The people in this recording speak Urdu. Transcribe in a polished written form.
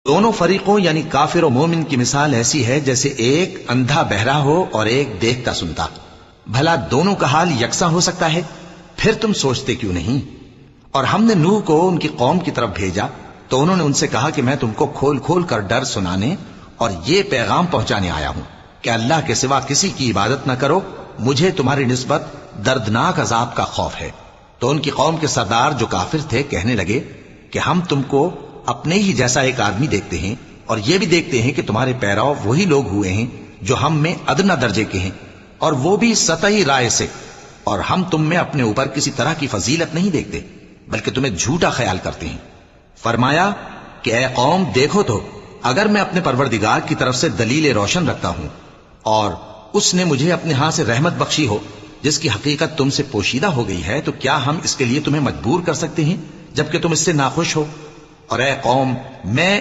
دونوں فریقوں یعنی کافر و مومن کی مثال ایسی ہے جیسے ایک اندھا بہرا ہو اور ایک دیکھتا سنتا. بھلا دونوں کا حال یکساں ہو سکتا ہے؟ پھر تم سوچتے کیوں نہیں؟ اور ہم نے نوح کو ان کی قوم کی طرف بھیجا تو انہوں نے ان سے کہا کہ میں تم کو کھول کھول کر ڈر سنانے اور یہ پیغام پہنچانے آیا ہوں کہ اللہ کے سوا کسی کی عبادت نہ کرو، مجھے تمہاری نسبت دردناک عذاب کا خوف ہے. تو ان کی قوم کے سردار جو کافر تھے کہنے لگے کہ ہم تم کو اپنے ہی جیسا ایک آدمی دیکھتے ہیں اور یہ بھی دیکھتے ہیں کہ تمہارے پیراؤ وہی لوگ ہوئے ہیں جو ہم میں ادنا درجے کے ہیں، اور وہ بھی سطحی رائے سے، اور ہم تم میں اپنے اوپر کسی طرح کی فضیلت نہیں دیکھتے بلکہ تمہیں جھوٹا خیال کرتے ہیں. فرمایا کہ اے قوم دیکھو تو اگر میں اپنے پروردگار کی طرف سے دلیل روشن رکھتا ہوں اور اس نے مجھے اپنے ہاں سے رحمت بخشی ہو جس کی حقیقت تم سے پوشیدہ ہو گئی ہے، تو کیا ہم اس کے لیے تمہیں مجبور کر سکتے ہیں جبکہ تم اس سے ناخوش ہو؟ اور اے قوم میں